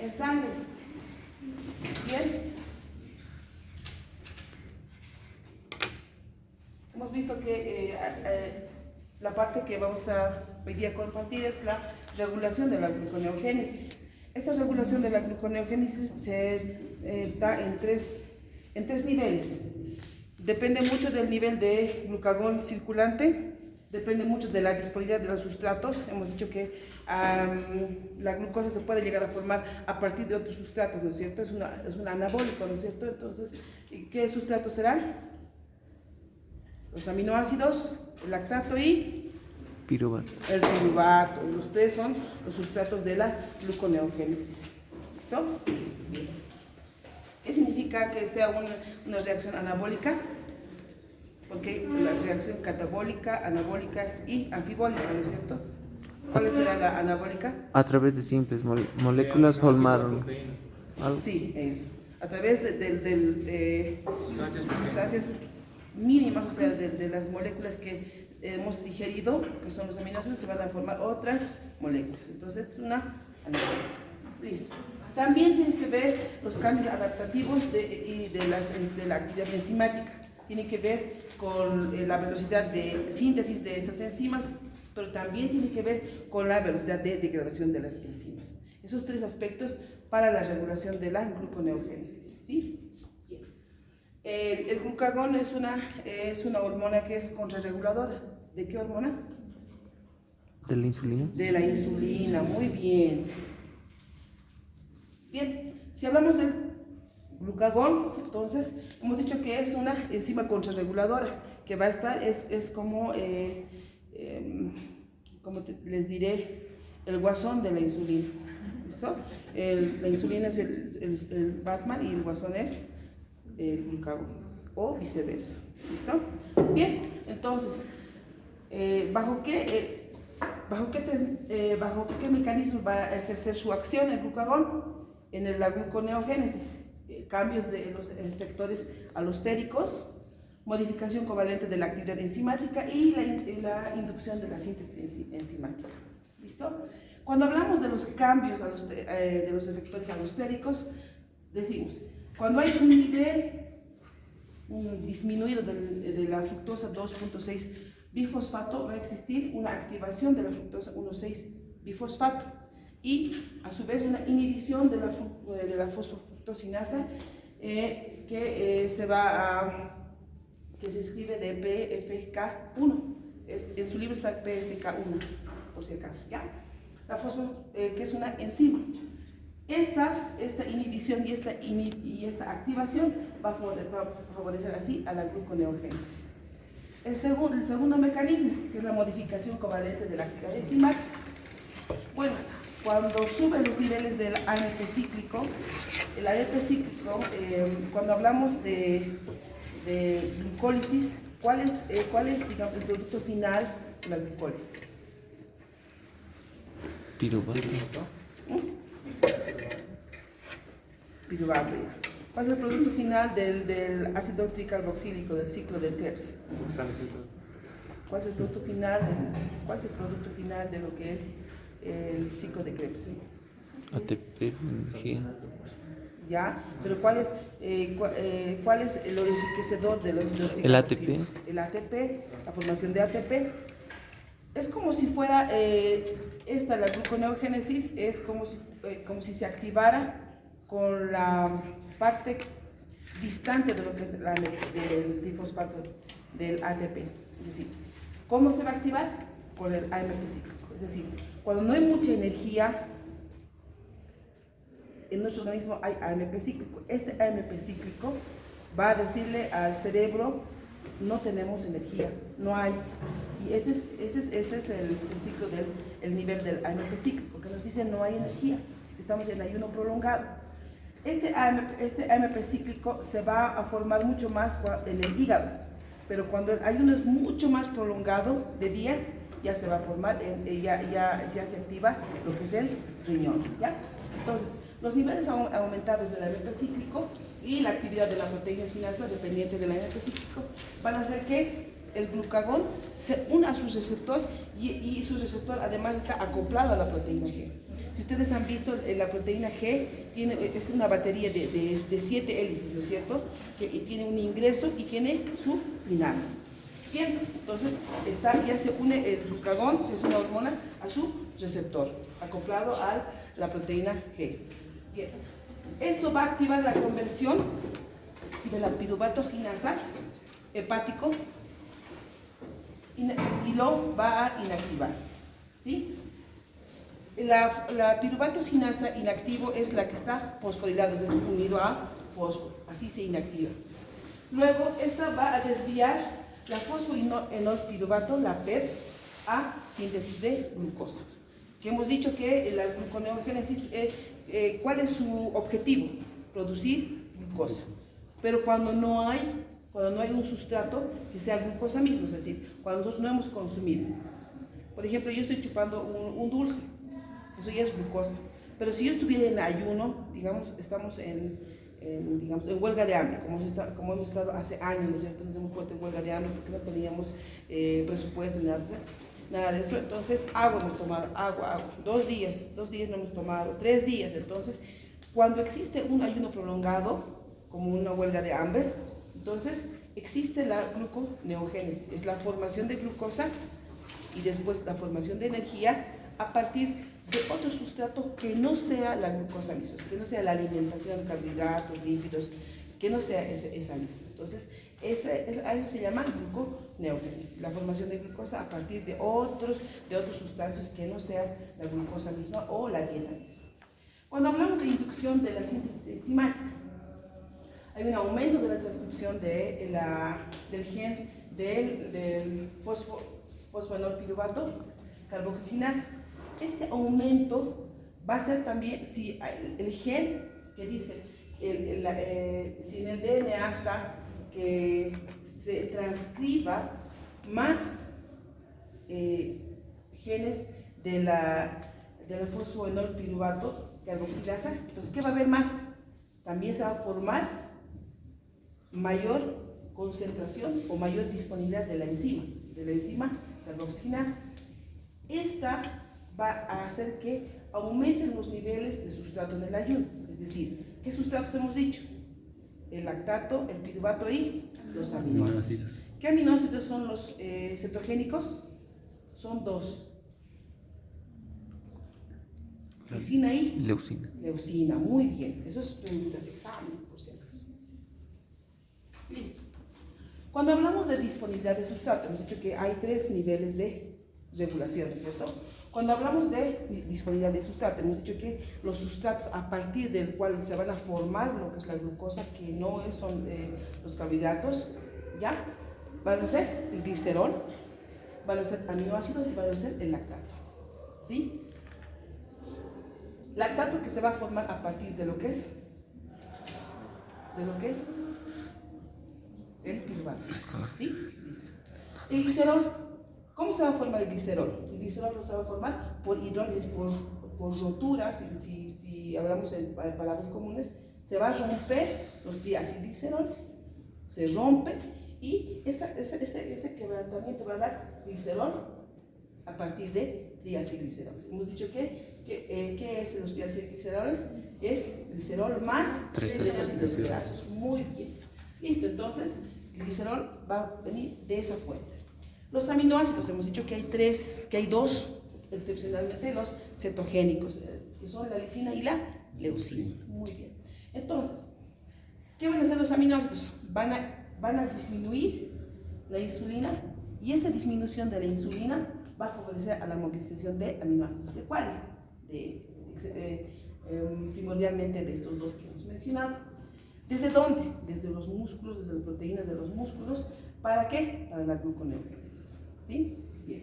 en sangre. Bien. Hemos visto que la parte que vamos a hoy día compartir es la regulación de la gluconeogénesis. Esta regulación de la gluconeogénesis se da en tres niveles. Depende mucho del nivel de glucagón circulante, depende mucho de la disponibilidad de los sustratos. Hemos dicho que la glucosa se puede llegar a formar a partir de otros sustratos, ¿no es cierto? Es un anabólico, ¿no es cierto? Entonces, ¿qué sustratos serán? Los aminoácidos, el lactato y Piruvato. el piruvato. Los tres son los sustratos de la gluconeogénesis. ¿Listo? Bien. ¿Qué significa que sea una reacción anabólica? Porque la reacción catabólica, anabólica y anfibólica, ¿no es cierto? ¿Cuál será la anabólica? A través de simples moléculas formaron algo. Sí, eso. A través de sustancias mínimas, o sea, de las moléculas que hemos digerido, que son los aminoácidos, se van a formar otras moléculas. Entonces, es una anabólica. Listo. También tiene que ver los cambios adaptativos de la actividad enzimática. Tiene que ver con la velocidad de síntesis de estas enzimas, pero también tiene que ver con la velocidad de degradación de las enzimas. Esos tres aspectos para la regulación de la gluconeogénesis. ¿Sí? Bien. El glucagón es una hormona que es contrarreguladora. ¿De qué hormona? ¿De la insulina? De la insulina, muy bien. Bien, si hablamos del glucagón, entonces hemos dicho que es una enzima contrarreguladora, que va a estar, es como, les diré, el guasón de la insulina. ¿Listo? La insulina es el Batman y el guasón es el glucagón, o viceversa. ¿Listo? Bien, entonces, ¿bajo qué mecanismo va a ejercer su acción el glucagón? En la gluconeogénesis, cambios de los efectores alostéricos, modificación covalente de la actividad enzimática y la inducción de la síntesis enzimática. ¿Listo? Cuando hablamos de los cambios de los efectores alostéricos, decimos, cuando hay un nivel disminuido de la fructosa 2.6 bifosfato, va a existir una activación de la fructosa 1.6 bifosfato y a su vez una inhibición de la fosfofructosinasa que se escribe de PFK1. En su libro está PFK1, por si acaso, ¿ya? La que es una enzima. Esta inhibición y esta activación va a favorecer así a la gluconeogénesis. El segundo mecanismo, que es la modificación covalente de la actividad enzimática. Bueno, cuando suben los niveles del AMP cíclico, el AMP cíclico, cuando hablamos de glucólisis, ¿cuál es digamos, el producto final de la glucólisis? Piruvato. Piruvato. ¿Cuál es el producto final del ácido tricarboxílico del ciclo del Krebs? ¿Cuál es el producto final de lo que es el ciclo de Krebs? ATP, G. ¿Ya? Pero ¿cuál es el enriquecedor de los El ATP. El ATP, la formación de ATP. Es como si fuera, la gluconeogénesis es como si se activara con la parte distante de lo que es del difosfato del ATP. Es decir, ¿cómo se va a activar? Con el AMP cíclico. Es decir, cuando no hay mucha energía, en nuestro organismo hay AMP cíclico. Este AMP cíclico va a decirle al cerebro, no tenemos energía, no hay. Y ese es el ciclo el nivel del AMP cíclico, que nos dice no hay energía, estamos en ayuno prolongado. Este AMP cíclico se va a formar mucho más en el hígado, pero cuando el ayuno es mucho más prolongado, de días, ya se va a formar, ya se activa lo que es el riñón, ¿ya? Entonces, los niveles aumentados del AMP cíclico y la actividad de la proteína sinasa dependiente del AMP cíclico van a hacer que el glucagón se una a su receptor y su receptor además está acoplado a la proteína G. Si ustedes han visto, la proteína G es una batería de 7 hélices, ¿no es cierto? Que tiene un ingreso y tiene su final. Bien, entonces ya se une el glucagón, que es una hormona, a su receptor, acoplado a la proteína G. Bien, esto va a activar la conversión de la piruvato-sinasa hepático y lo va a inactivar, ¿sí? La piruvato-sinasa inactivo es la que está fosforilada, es decir, unido a fósforo, así se inactiva. Luego, esta va a desviar la fosfoenolpiruvato, la PEP, a síntesis de glucosa. Que hemos dicho que la gluconeogénesis, ¿cuál es su objetivo? Producir glucosa. Pero cuando no hay un sustrato que sea glucosa misma, es decir, cuando nosotros no hemos consumido. Por ejemplo, yo estoy chupando un dulce, eso ya es glucosa. Pero si yo estuviera en ayuno, digamos, estamos en huelga de hambre, como hemos estado hace años, ¿no es cierto? Nos hemos puesto en huelga de hambre porque no teníamos presupuesto, nada de eso. Entonces, agua hemos tomado, agua. 2 días no hemos tomado, 3 días. Entonces, cuando existe un ayuno prolongado, como una huelga de hambre, entonces existe la gluconeogénesis, es la formación de glucosa y después la formación de energía a partir de otro sustrato que no sea la glucosa misma, que no sea la alimentación de carbohidratos, lípidos, que no sea esa misma. Entonces, a eso se llama gluconeogénesis, la formación de glucosa a partir de otros sustancias que no sea la glucosa misma o la dieta misma. Cuando hablamos de inducción de la síntesis enzimática, hay un aumento de la transcripción del gen del fosfoenolpiruvato carboxinasa. Este aumento va a ser también si el gen que dice, si en el DNA está que se transcriba más genes de la fosfoenolpiruvato carboxilasa, entonces ¿qué va a haber más? También se va a formar mayor concentración o mayor disponibilidad de la enzima carboxinasa. Esta va a hacer que aumenten los niveles de sustrato en el ayuno. Es decir, ¿qué sustratos hemos dicho? El lactato, el piruvato y los aminoácidos. ¿Qué aminoácidos son los cetogénicos? Son 2. Lisina y leucina. Leucina, muy bien. Eso es pregunta de examen, por si acaso. Listo. Cuando hablamos de disponibilidad de sustrato, hemos dicho que hay 3 niveles de regulación, ¿cierto? Cuando hablamos de disponibilidad de sustrato, hemos dicho que los sustratos a partir del cual se van a formar lo que es la glucosa, que no son los carbohidratos, ¿ya? Van a ser el glicerol, van a ser aminoácidos y van a ser el lactato, ¿sí? Lactato que se va a formar a partir de lo que es el piruvato, ¿sí? El glicerol, ¿cómo se va a formar el glicerol? El glicerol se va a formar por hidrólisis, por rotura, si hablamos en palabras comunes, se va a romper los triacilgliceroles, se rompe y ese quebrantamiento va a dar glicerol a partir de triacilgliceroles. Hemos dicho que es los triacilgliceroles, es glicerol más 3 ácidos grasos. Muy bien. Listo, entonces el glicerol va a venir de esa fuente. Los aminoácidos, hemos dicho que hay 2, excepcionalmente los cetogénicos, que son la lisina y la leucina. Muy bien. Entonces, ¿qué van a hacer los aminoácidos? Van a disminuir la insulina y esta disminución de la insulina va a favorecer a la movilización de aminoácidos. ¿De cuáles? Primordialmente de estos 2 que hemos mencionado. ¿Desde dónde? Desde los músculos, desde las proteínas de los músculos. ¿Para qué? Para la gluconeogénesis. ¿Sí? Bien.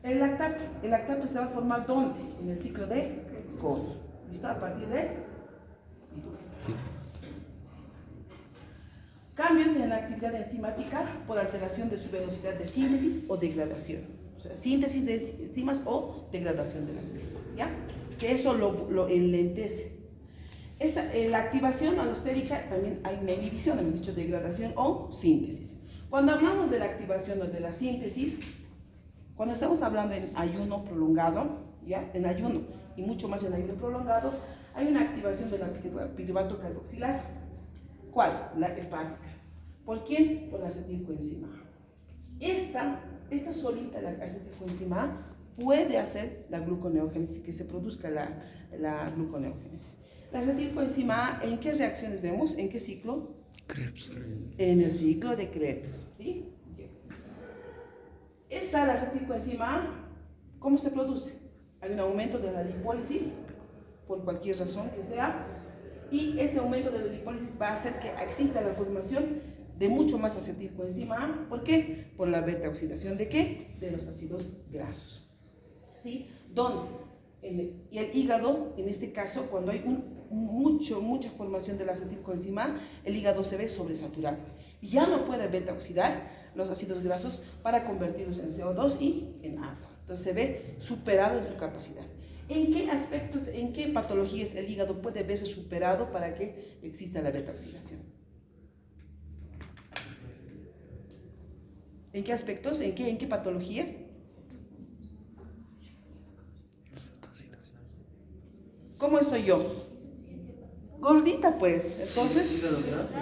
El lactato se va a formar ¿dónde? En el ciclo de Cori. ¿Listo? A partir de... Cambios en la actividad enzimática por alteración de su velocidad de síntesis o degradación. O sea, síntesis de enzimas o degradación de las enzimas, ¿ya? Que eso lo enlentece. La activación alostérica también hay una inhibición, hemos dicho degradación o síntesis. Cuando hablamos de la activación o de la síntesis, cuando estamos hablando en ayuno prolongado, ¿ya? En ayuno, y mucho más en ayuno prolongado, hay una activación de la piruvato carboxilasa. ¿Cuál? La hepática. ¿Por quién? Por la acetilcoenzima A. Esta solita, la acetilcoenzima A, puede hacer la gluconeogénesis, que se produzca la gluconeogénesis. La acetilcoenzima A, ¿en qué reacciones vemos? ¿En qué ciclo? Krebs. En el ciclo de Krebs. ¿Sí? La acetilcoenzima A, ¿cómo se produce? Hay un aumento de la lipólisis, por cualquier razón que sea, y este aumento de la lipólisis va a hacer que exista la formación de mucho más acetilcoenzima A. ¿Por qué? Por la beta oxidación de ¿qué? De los ácidos grasos. ¿Sí? ¿Dónde? Y el hígado, en este caso, cuando hay mucha formación de la acetilcoenzima A, el hígado se ve sobresaturado. Ya no puede beta oxidar los ácidos grasos para convertirlos en CO2 y en agua. Entonces se ve superado en su capacidad. ¿En qué aspectos, en qué patologías el hígado puede verse superado para que exista la beta oxidación? ¿En qué aspectos? ¿En qué patologías? ¿Cómo estoy yo? Gordita, pues. Entonces,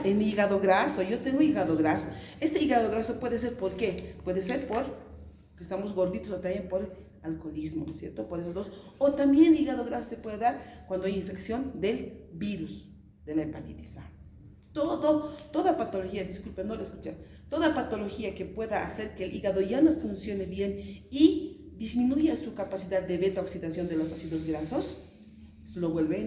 en hígado graso. Yo tengo hígado graso. Este hígado graso puede ser ¿por qué? Puede ser por que estamos gorditos o también por alcoholismo, ¿no es cierto? Por esos dos. O también hígado graso se puede dar cuando hay infección del virus de la hepatitis A. Toda patología, disculpen, no lo escuché, toda patología que pueda hacer que el hígado ya no funcione bien y disminuya su capacidad de beta oxidación de los ácidos grasos, eso lo vuelve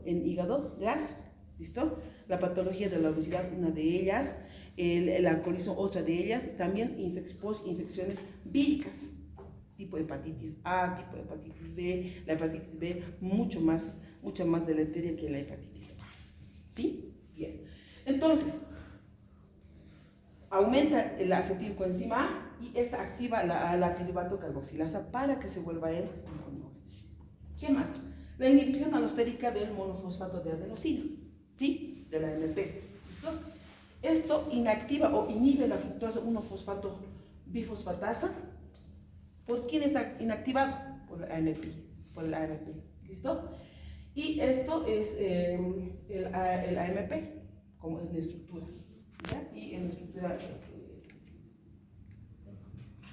en hígado graso. ¿Listo? La patología de la obesidad, una de ellas, el alcoholismo, otra de ellas, también infecciones víricas, tipo hepatitis A, tipo hepatitis B, la hepatitis B mucho más deleteria que la hepatitis A. ¿Sí? Bien. Entonces, aumenta la acetilcoenzima A y esta activa la piruvato carboxilasa para que se vuelva el gluconeogénesis. ¿Qué más? La inhibición alostérica del monofosfato de adenosina, ¿sí? De la AMP. ¿Listo? Esto inactiva o inhibe la fructosa 1-fosfato bifosfatasa. ¿Por quién es inactivado? Por la AMP. Por la AMP. ¿Listo? Y esto es el AMP, como en la estructura. ¿Ya? Y en la estructura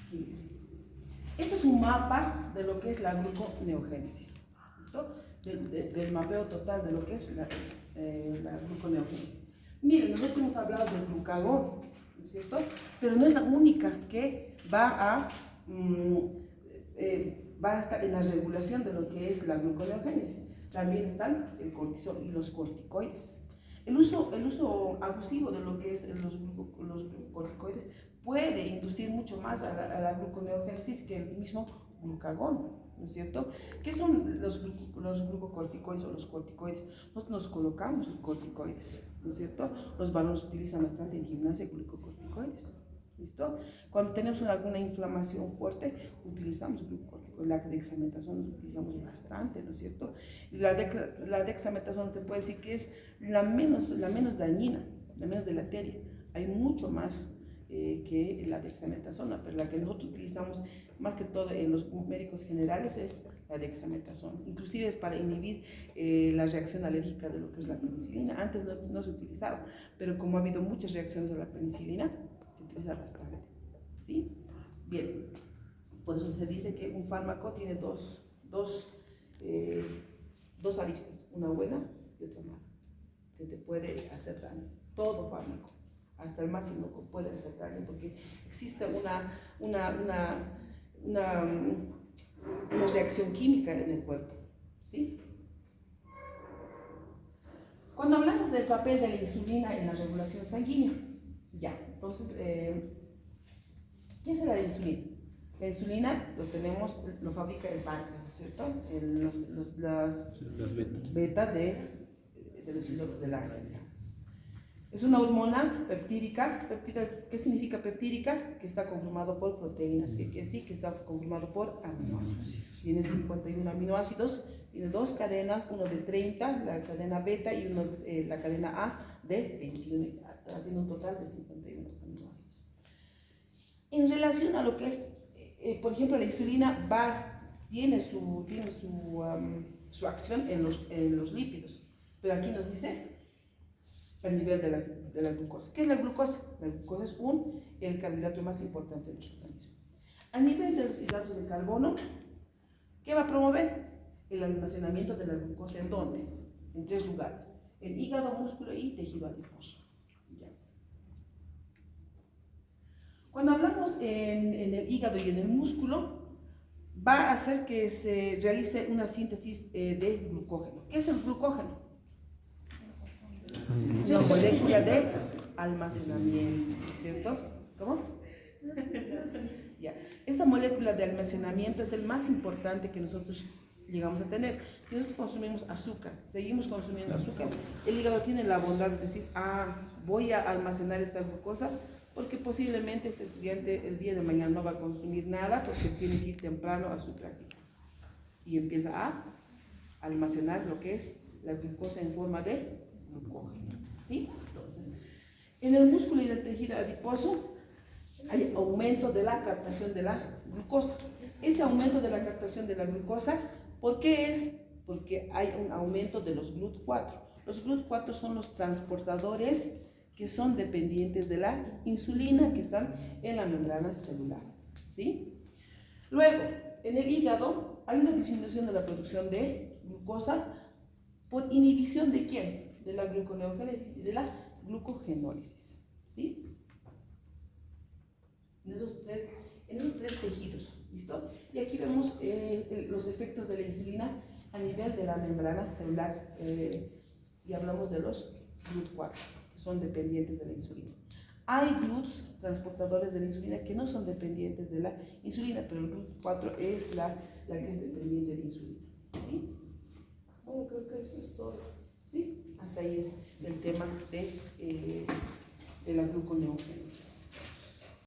química. Esto es un mapa de lo que es la gluconeogénesis. ¿Listo? Del mapeo total de lo que es la gluconeogénesis. Miren, nosotros hemos hablado del glucagón, ¿no es cierto? Pero no es la única que va a estar en la regulación de lo que es la gluconeogénesis. También están el cortisol y los corticoides. El uso abusivo de lo que es los corticoides puede inducir mucho más a la gluconeogénesis que el mismo glucagón, ¿no es cierto? ¿Qué son los glucocorticoides o los corticoides? Nosotros nos colocamos los corticoides, ¿no es cierto? Los varones utilizan bastante en gimnasia glucocorticoides, ¿listo? Cuando tenemos alguna inflamación fuerte, utilizamos glucocorticoides. La dexametasona utilizamos bastante, ¿no es cierto? La dexametasona se puede decir que es la menos dañina, la menos deleteria. Hay mucho más que la dexametasona, pero la que nosotros utilizamos más que todo en los médicos generales es la dexametasona. Inclusive es para inhibir la reacción alérgica de lo que es la penicilina. Antes no se utilizaba, pero como ha habido muchas reacciones a la penicilina, se utiliza bastante. ¿Sí? Bien. Por eso se dice que un fármaco tiene dos aristas, una buena y otra mala, que te puede hacer daño. Todo fármaco, hasta el más inocuo, puede hacer daño porque existe una reacción química en el cuerpo. ¿Sí? Cuando hablamos del papel de la insulina en la regulación sanguínea, ya, entonces, ¿qué es la insulina? La insulina lo fabrica el páncreas, ¿no es cierto? Las beta de los islotes de la glándula. Es una hormona peptídica. ¿Qué significa peptídica? Que está conformado por proteínas, que está conformado por aminoácidos. Tiene 51 aminoácidos, tiene dos cadenas, uno de 30, la cadena beta, y la cadena A de 21, haciendo un total de 51 aminoácidos. En relación a lo que es, por ejemplo, la insulina su acción en los lípidos. Pero aquí nos dice a nivel de la glucosa. ¿Qué es la glucosa? La glucosa es el carbohidrato más importante de nuestro organismo. A nivel de los hidratos de carbono, ¿qué va a promover? El almacenamiento de la glucosa. ¿En dónde? En 3 lugares: en hígado, músculo y tejido adiposo. ¿Ya? Cuando hablamos en el hígado y en el músculo, va a hacer que se realice una síntesis de glucógeno. ¿Qué es el glucógeno? Una molécula de almacenamiento, ¿cierto? ¿Cómo? Ya. Esta molécula de almacenamiento es el más importante que nosotros llegamos a tener. Si nosotros consumimos azúcar, seguimos consumiendo azúcar, el hígado tiene la bondad de decir, voy a almacenar esta glucosa, porque posiblemente este estudiante el día de mañana no va a consumir nada porque tiene que ir temprano a su práctica. Y empieza a almacenar lo que es la glucosa en forma de glucógeno. ¿Sí? Entonces, en el músculo y el tejido adiposo hay aumento de la captación de la glucosa. Este aumento de la captación de la glucosa, ¿por qué es? Porque hay un aumento de los GLUT4. Los GLUT4 son los transportadores que son dependientes de la insulina que están en la membrana celular. ¿Sí? Luego, en el hígado hay una disminución de la producción de glucosa por inhibición de ¿quién? De la gluconeogénesis y de la glucogenólisis. ¿Sí? En esos tres tejidos. ¿Listo? Y aquí vemos los efectos de la insulina a nivel de la membrana celular y hablamos de los GLUT4, que son dependientes de la insulina. Hay GLUTs, transportadores de la insulina, que no son dependientes de la insulina, pero el GLUT4 es la que es dependiente de insulina. ¿Sí? Bueno, creo que eso es todo. ¿Sí? Hasta ahí es el tema de la gluconeogénesis.